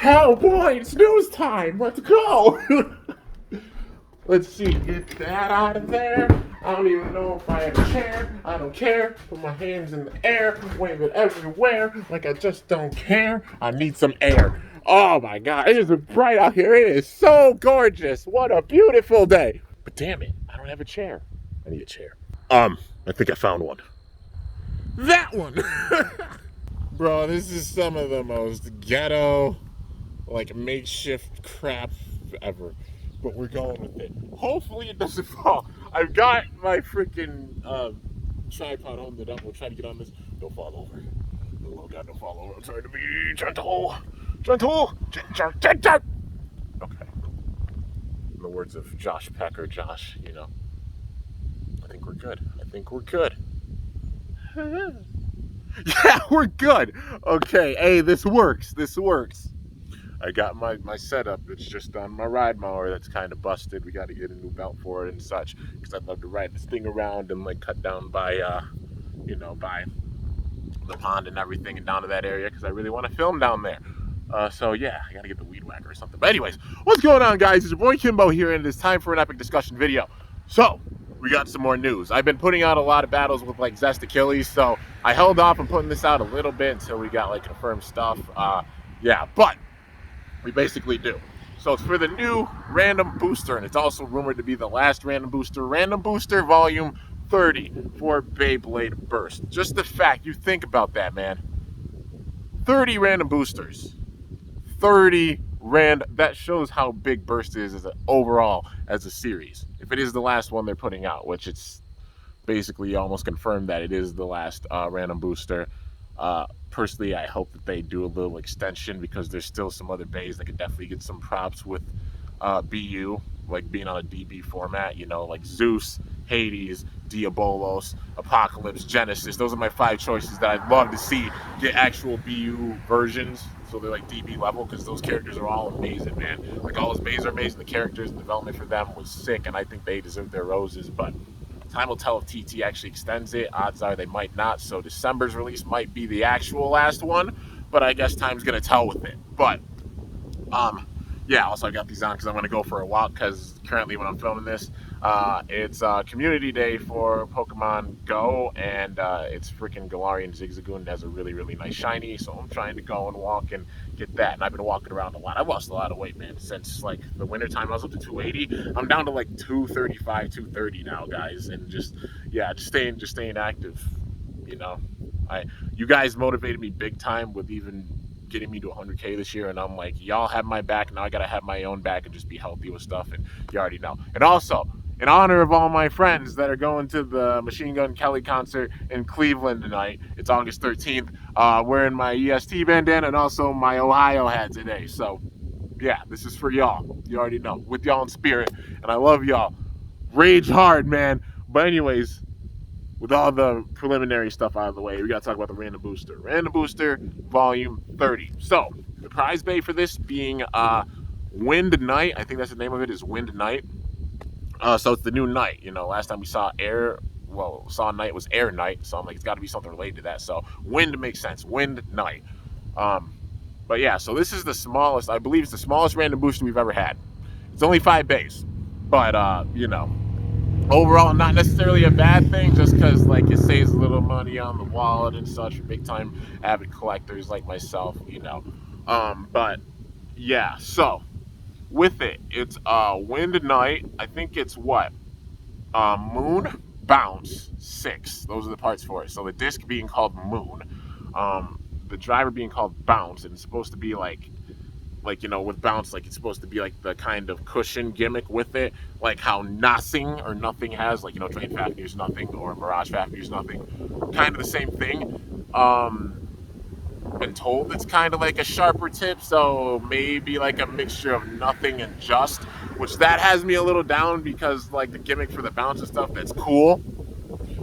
Oh boy, it's news time. Let's go. Let's see, get that out of there. I don't even know if I have a chair. I don't care. Put my hands in the air, wave it everywhere like I just don't care. I need some air. Oh my God, it is bright out here. It is so gorgeous. What a beautiful day. But damn it, I don't have a chair. I need a chair. I think I found one. That one. Bro, this is some of the most ghetto, like, makeshift crap ever. But we're going with it. Hopefully it doesn't fall. I've got my freaking tripod holding it up. We'll try to get on this. Don't fall over. Oh God, don't fall over. I'm trying to be gentle. Gentle. Gentle. Okay. In the words of Josh Pecker, Josh, you know, I think we're good. I think we're good. Yeah, we're good. Okay, hey, this works. This works. I got my setup. It's just on my ride mower that's kind of busted. We got to get a new belt for it and such, because I'd love to ride this thing around and like cut down by, you know, by the pond and everything and down to that area, because I really want to film down there. So yeah, I got to get the weed whacker or something. But anyways, what's going on, guys? It's your boy Kimbo here, and it is time for an epic discussion video. So we got some more news. I've been putting out a lot of battles with like Zest Achilles, so I held off on putting this out a little bit until we got like confirmed stuff. Yeah, but we basically do. So it's for the new random booster, and it's also rumored to be the last random booster volume 30 for Beyblade Burst. Just the fact, you think about that, man. 30 random boosters. 30 that shows how big Burst is as overall as a series. If it is the last one they're putting out, which it's basically almost confirmed that it is the last random booster. Personally, I hope that they do a little extension, because there's still some other bays that could definitely get some props with BU, like being on a DB format, you know, like Zeus, Hades, Diabolos, Apocalypse, Genesis. Those are my 5 choices that I'd love to see get actual BU versions, so they're like DB level, because those characters are all amazing, man. Like, all those bays are amazing. The characters and development for them was sick, and I think they deserve their roses, but time will tell if TT actually extends it. Odds are they might not, so December's release might be the actual last one, but I guess time's gonna tell with it. But yeah, also I got these on because I'm gonna go for a walk, because currently when I'm filming this, it's community day for Pokemon Go, and it's freaking Galarian Zigzagoon has a really nice shiny, so I'm trying to go and walk and get that. And I've been walking around a lot. I've lost a lot of weight, man, since like the winter time. I was up to 280. I'm down to like 235, 230 now, guys, and just staying active. You know, you guys motivated me big time with even getting me to 100K this year, and I'm like, y'all have my back. Now I gotta have my own back and just be healthy with stuff, and you already know. And also, in honor of all my friends that are going to the Machine Gun Kelly concert in Cleveland tonight, it's August 13th, wearing my EST bandana and also my Ohio hat today. So yeah, this is for y'all. You already know, with y'all in spirit, and I love y'all. Rage hard, man. But anyways, with all the preliminary stuff out of the way, we gotta talk about the random booster. Random booster volume 30. So the prize bay for this being Wind Knight. I think that's the name of it, is Wind Knight. So it's the new Knight. You know, last time we saw Knight was Air Knight, so I'm like, it's got to be something related to that. So Wind makes sense. Wind Knight. But yeah, so this is the smallest. I believe it's the smallest random booster we've ever had. It's only 5 bays, but you know, overall not necessarily a bad thing, just because like it saves a little money on the wallet and such for big time avid collectors like myself. You know, but yeah, so. With it, it's Wind Knight. I think it's what? Moon, Bounce, 6. Those are the parts for it. So the disc being called Moon, the driver being called Bounce, and it's supposed to be like you know, with Bounce, like it's supposed to be like the kind of cushion gimmick with it, like how Nothing or Nothing has, like, you know, Drain Fafnir's Nothing or Mirage Fafnir's Nothing, kind of the same thing. Been told it's kind of like a sharper tip, so maybe like a mixture of Nothing and Just, which that has me a little down, because like the gimmick for the Bounce and stuff, that's cool,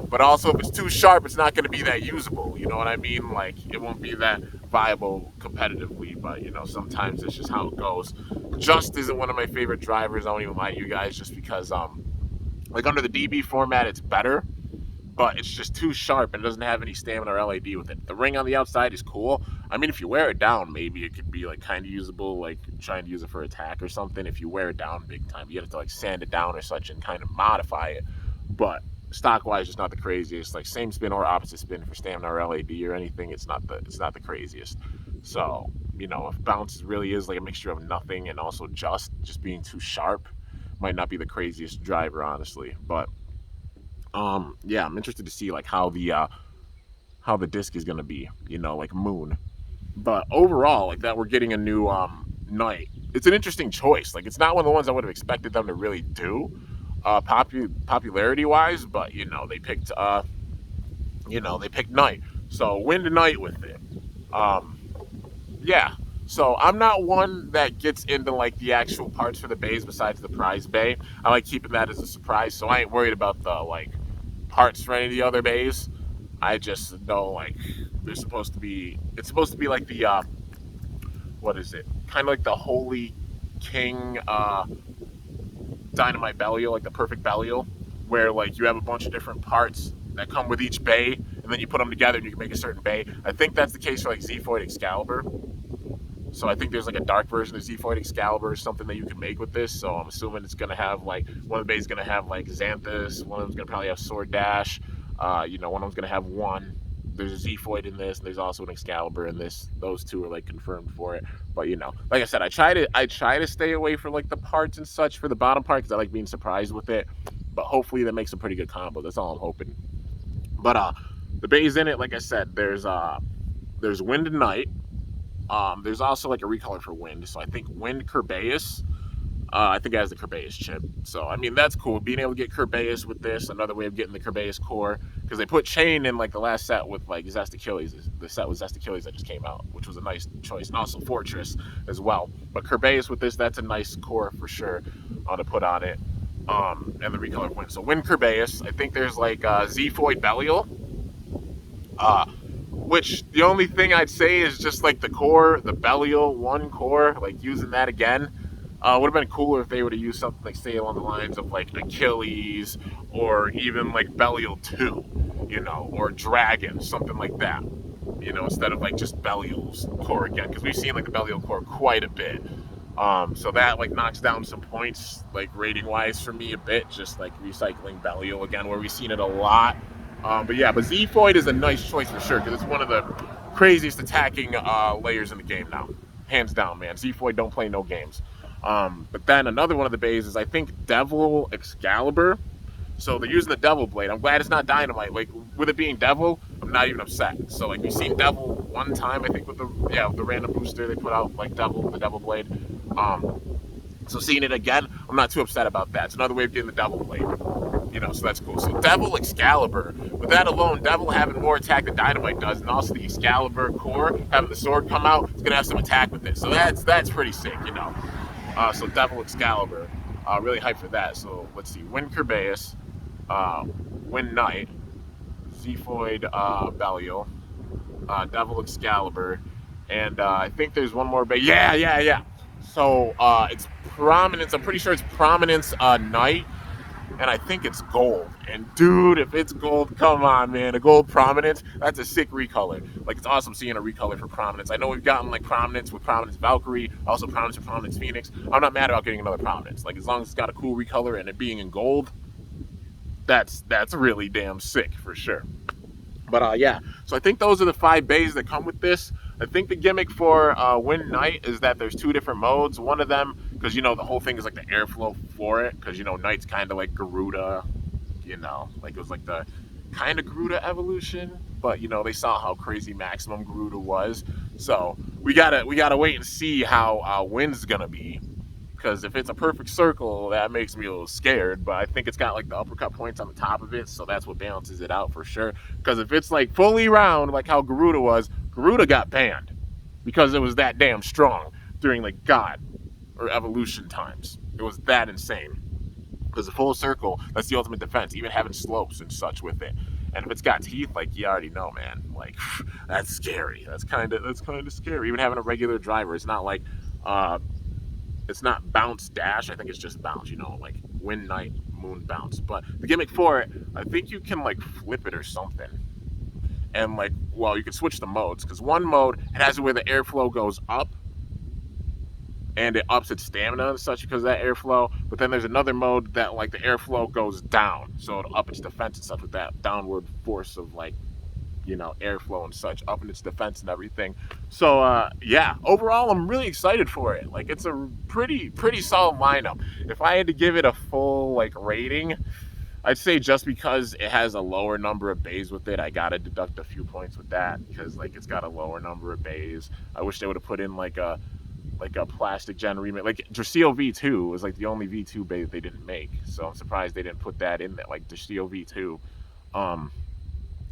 but also if it's too sharp, it's not going to be that usable, you know what I mean? Like, it won't be that viable competitively, but you know, sometimes it's just how it goes. Just isn't one of my favorite drivers, I won't even lie to you guys, just because like under the DB format it's better, but it's just too sharp and it doesn't have any stamina or LAD with it. The ring on the outside is cool. I mean, if you wear it down, maybe it could be like kind of usable, like trying to use it for attack or something. If you wear it down big time, you have to like sand it down or such and kind of modify it. But stock wise, it's not the craziest. Like same spin or opposite spin for stamina or LAD or anything. It's not the craziest. So if bounce really is like a mixture of nothing and also just being too sharp, might not be the craziest driver honestly. But yeah, I'm interested to see like how the disc is gonna be. Like Moon. But overall, like that, we're getting a new Knight. It's an interesting choice. Like it's not one of the ones I would have expected them to really do, popularity wise. But they picked Knight. So win tonight with it. Um, yeah. So I'm not one that gets into like the actual parts for the bays besides the prize bay. I like keeping that as a surprise. So I ain't worried about the like parts for any of the other bays. I just know like they're supposed to be. It's supposed to be like the what is it? Kind of like the Holy King Dynamite Belial, like the perfect Belial, where like you have a bunch of different parts that come with each bay, and then you put them together and you can make a certain bay. I think that's the case for like Zephoid Excalibur. So I think there's like a dark version of Zephoid Excalibur or something that you can make with this. So I'm assuming it's gonna have like one of the bays gonna have like Xanthus, one of them's gonna probably have Sword Dash, one of them's gonna have one. There's a Zephoid in this, and there's also an Excalibur in this. Those two are like confirmed for it. But like I said, I try to stay away from like the parts and such for the bottom part because I like being surprised with it. But hopefully that makes a pretty good combo. That's all I'm hoping. But the bays in it, like I said, there's Wind and Night. There's also like a recolor for Wind. So I think Wind Kerbeus. I think it has the Kerbeus chip. So, I mean, that's cool. Being able to get Kerbeus with this, another way of getting the Kerbeus core. Because they put Chain in, like, the last set with, like, Zest Achilles. The set with Zest Achilles that just came out, which was a nice choice. And also Fortress as well. But Kerbeus with this, that's a nice core for sure to put on it. And the recolor of Wind. So, Wind Kerbeus. I think there's, like, Zephoid Belial. Which the only thing I'd say is just like the core, the Belial 1 core, like using that again. Would have been cooler if they would have used something like, say, along the lines of like Achilles or even like Belial 2, or Dragon, something like that, instead of like just Belial's core again, because we've seen like the Belial core quite a bit. So that like knocks down some points, like rating wise for me a bit, just like recycling Belial again, where we've seen it a lot. But Zephoid is a nice choice for sure because it's one of the craziest attacking layers in the game now, hands down, man. Zephoid don't play no games. But then another one of the bays is I think Devil Excalibur. So they're using the Devil Blade. I'm glad it's not Dynamite. Like with it being Devil, I'm not even upset. So like we've seen Devil one time, I think with the random booster they put out, like the Devil Blade. So seeing it again, I'm not too upset about that. It's another way of getting the Devil Blade. So that's cool. So Devil Excalibur, with that alone, Devil having more attack than Dynamite does, and also the Excalibur core having the sword come out, it's gonna have some attack with it. So that's pretty sick, So Devil Excalibur, really hyped for that. So let's see, Wind Kerbeus, Wind Knight, Zephoid Belial, Devil Excalibur, and I think there's one more. Yeah. So it's Prominence. I'm pretty sure it's Prominence Knight. And I think it's gold. And dude, if it's gold, come on, man. A gold Prominence, that's a sick recolor. Like, it's awesome seeing a recolor for Prominence. I know we've gotten, like, Prominence with Prominence Valkyrie, also Prominence with Prominence Phoenix. I'm not mad about getting another Prominence. Like, as long as it's got a cool recolor and it being in gold, that's really damn sick, for sure. But, so I think those are the 5 bays that come with this. I think the gimmick for Wind Knight is that there's 2 different modes. One of them, because, the whole thing is like the airflow for it, because, Knight's kind of like Garuda, like it was like the kind of Garuda evolution, but, they saw how crazy Maximum Garuda was. So we gotta wait and see how Wind's gonna be. Because if it's a perfect circle, that makes me a little scared. But I think it's got like the uppercut points on the top of it, so that's what balances it out for sure. Because if it's like fully round, like how Garuda was, Garuda got banned because it was that damn strong during like God or evolution times. It was that insane. Because the full circle, that's the ultimate defense, even having slopes and such with it. And if it's got teeth, like you already know, man, like that's scary. That's kind of scary. Even having a regular driver, it's not like. It's not bounce dash. I think it's just bounce. Like Wind Knight moon bounce. But the gimmick for it, I think you can like flip it or something. And like, well, you can switch the modes because one mode it has it where the airflow goes up and it ups its stamina and such because of that airflow. But then there's another mode that like the airflow goes down, so it'll up its defense and such with that downward force of like airflow and such, up in its defense and everything. So yeah, overall I'm really excited for it. Like it's a pretty solid lineup. If I had to give it a full like rating, I'd say just because it has a lower number of bays with it, I gotta deduct a few points with that because like it's got a lower number of bays. I wish they would have put in like a plastic gen remake. Like Dracio V2 was like the only V2 bay that they didn't make, so I'm surprised they didn't put that in there. Like Dracio V2,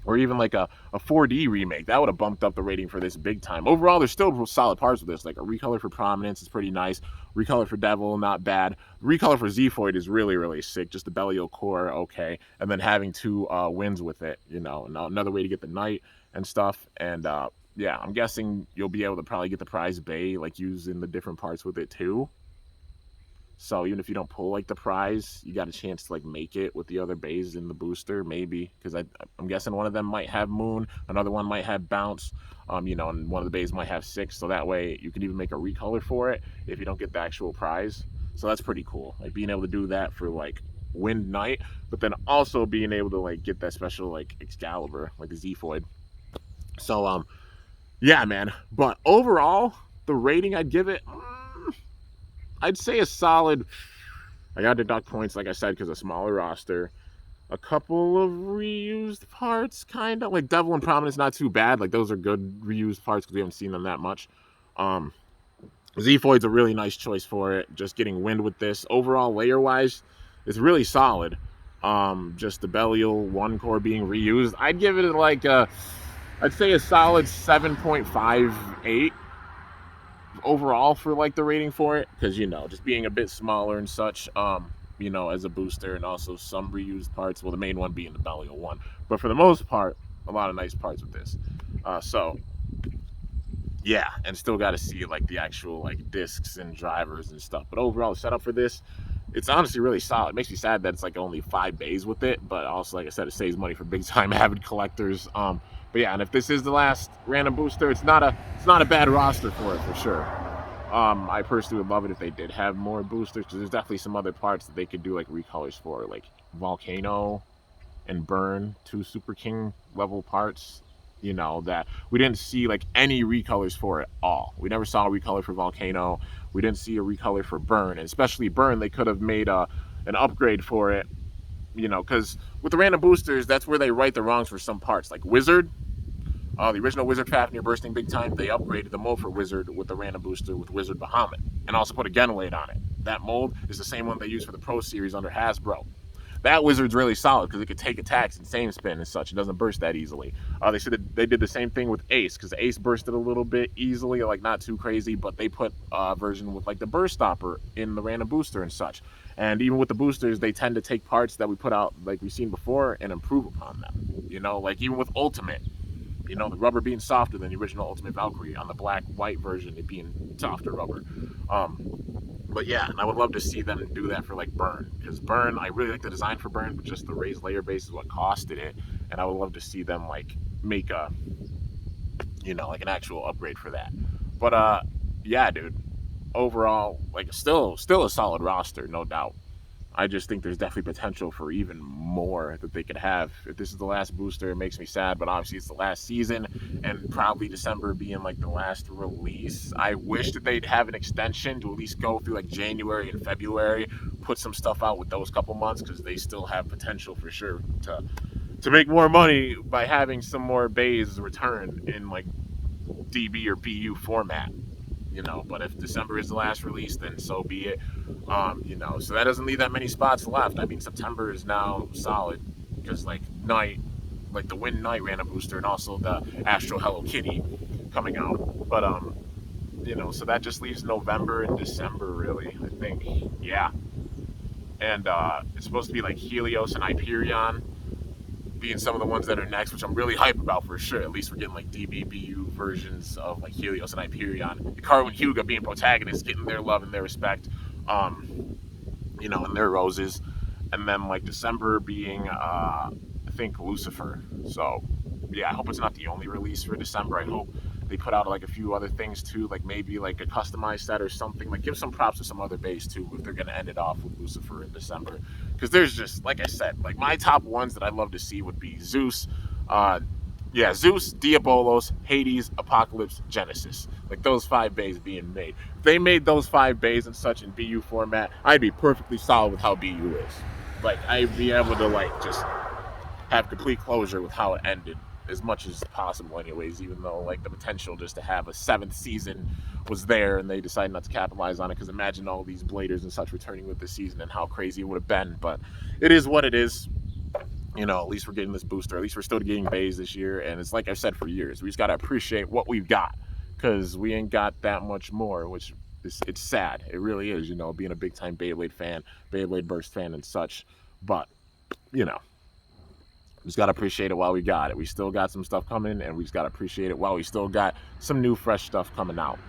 or even like a 4D remake that would have bumped up the rating for this big time. Overall, there's still solid parts with this. Like a recolor for Prominence is pretty nice. Recolor for Devil, not bad. Recolor for Zephoid is really sick. Just the Belial core, okay. And then having two wins with it, another way to get the Knight and stuff. And yeah, I'm guessing you'll be able to probably get the prize bay like using the different parts with it too. So even if you don't pull like the prize, you got a chance to like make it with the other bays in the booster, maybe, because I'm guessing one of them might have Moon, another one might have Bounce, and one of the bays might have 6. So that way you can even make a recolor for it if you don't get the actual prize. So that's pretty cool, like being able to do that for like Wind Knight, but then also being able to like get that special like Excalibur, like the Zephoid. So yeah, man. But overall, the rating I'd give it, I'd say a solid. I got to deduct points, like I said, because a smaller roster. A couple of reused parts, kind of. Like Devil and Prominence, not too bad. Like, those are good reused parts because we haven't seen them that much. Zephoid's a really nice choice for it. Just getting wind with this. Overall, layer-wise, it's really solid. Just the Belial 1 core being reused. I'd give it like I'd say a solid 7.58 overall for like the rating for it, because just being a bit smaller and such, as a booster, and also some reused parts, well, the main one being the Belial 1, but for the most part a lot of nice parts with this. So yeah, and still got to see like the actual like discs and drivers and stuff, but overall the setup for this, it's honestly really solid. It makes me sad that it's like only 5 bays with it, but also, like I said, it saves money for big time avid collectors. But yeah, and if this is the last random booster, it's not a bad roster for it for sure. I personally would love it if they did have more boosters, because there's definitely some other parts that they could do like recolors for, like Volcano and Burn, 2 Super King level parts. That we didn't see like any recolors for at all. We never saw a recolor for Volcano. We didn't see a recolor for Burn, and especially Burn, they could have made an upgrade for it. Because with the random boosters, that's where they right the wrongs for some parts. Like Wizard, the original Wizard Fafnir bursting big time, they upgraded the mold for Wizard with the random booster with Wizard Bahamut, and also put a Genwade on it. That mold is the same one they use for the Pro Series under Hasbro. That Wizard's really solid because it could take attacks and same spin and such. It doesn't burst that easily. They said that they did the same thing with Ace, because Ace bursted a little bit easily, like not too crazy, but they put a version with like the Burst Stopper in the random booster and such. And even with the boosters, they tend to take parts that we put out like we've seen before and improve upon them. Like even with Ultimate, the rubber being softer than the original Ultimate Valkyrie, on the black-white version it being softer rubber. But yeah, and I would love to see them do that for like Burn, because Burn, I really like the design for Burn, but just the raised layer base is what costed it, and I would love to see them like make a, like an actual upgrade for that. But yeah, dude, overall, like still a solid roster, no doubt. I just think there's definitely potential for even more that they could have. If this is the last booster, it makes me sad, but obviously it's the last season, and probably December being like the last release. I wish that they'd have an extension to at least go through like January and February, put some stuff out with those couple months, because they still have potential for sure to make more money by having some more bays return in like DB or BU format. But if December is the last release, then so be it. So that doesn't leave that many spots left. I mean, September is now solid, because like Night, like the Wind Knight random booster, and also the Astro Hello Kitty coming out. But so that just leaves November and December, really, I think. Yeah. And it's supposed to be like Helios and Hyperion being some of the ones that are next, which I'm really hype about for sure. At least we're getting like DBBU versions of like Helios and Hyperion. Hikaru and Hyuga being protagonists, getting their love and their respect, and their roses. and then like December being I think Lucifer. So yeah, I hope it's not the only release for December. I hope they put out like a few other things too, like maybe like a customized set or something. Like give some props to some other base too if they're gonna end it off with Lucifer in December. Because there's just like I said, like my top ones that I'd love to see would be Zeus, uh, yeah, Zeus, Diabolos, Hades, Apocalypse, Genesis. Like those 5 bays being made. If they made those 5 bays in such in BU format, I'd be perfectly solid with how BU is. Like I'd be able to like just have complete closure with how it ended as much as possible anyways, even though like the potential just to have a 7th season was there and they decided not to capitalize on it, because imagine all these bladers and such returning with this season and how crazy it would have been. But it is what it is. You know, at least we're getting this booster. At least we're still getting bays this year. And it's like I've said for years, we just got to appreciate what we've got, because we ain't got that much more, which is, it's sad. It really is, you know, being a big time Beyblade fan, Beyblade Burst fan and such. But, you know, we just got to appreciate it while we got it. We still got some stuff coming, and we just got to appreciate it while we still got some new, fresh stuff coming out.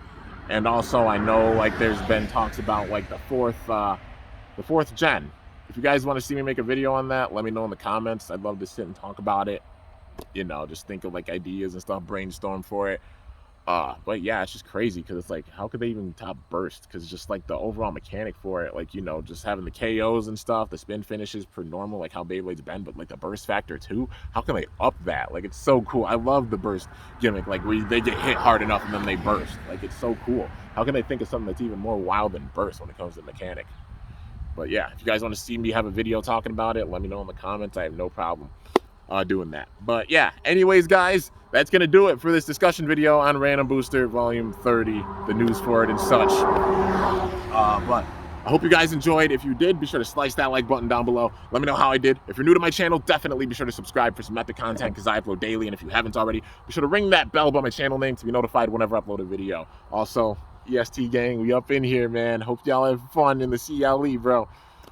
And also, I know like there's been talks about like the fourth gen. If you guys want to see me make a video on that, let me know in the comments. I'd love to sit and talk about it. You know, just think of like ideas and stuff, brainstorm for it. But yeah, it's just crazy because it's like, how could they even top burst? Because just like the overall mechanic for it, like, you know, just having the KOs and stuff, the spin finishes per normal, like how Beyblade's been, but like the burst factor too. How can they up that? Like, it's so cool. I love the burst gimmick, like where they get hit hard enough and then they burst. Like, it's so cool. How can they think of something that's even more wild than burst when it comes to mechanic? But yeah, if you guys want to see me have a video talking about it, let me know in the comments. I have no problem doing that. But yeah, anyways, guys, that's going to do it for this discussion video on Random Booster Volume 30, the news for it and such. But I hope you guys enjoyed. If you did, be sure to slice that like button down below. Let me know how I did. If you're new to my channel, definitely be sure to subscribe for some epic content, because I upload daily. And if you haven't already, be sure to ring that bell by my channel name to be notified whenever I upload a video. Also, EST gang, we up in here, man. Hope y'all have fun in the CLE, bro.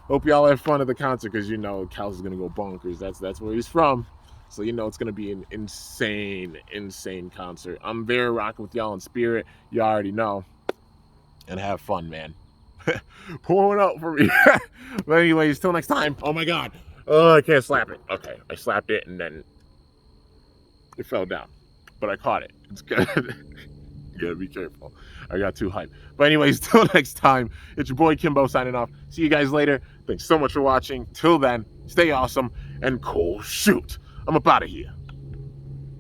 Hope y'all have fun at the concert, because you know Kels is gonna go bonkers. That's where he's from, so you know it's gonna be an insane concert. I'm there rocking with y'all in spirit. You already know, and have fun, man. Pour one out for me. But anyways, till next time. Oh my god. Oh, I can't slap it. Okay, I slapped it and then it fell down, but I caught it. It's good. You gotta be careful. I got too hyped. But anyways, till next time, it's your boy Kimbo signing off. See you guys later. Thanks so much for watching. Till then, stay awesome and cool. Shoot, I'm up out of here.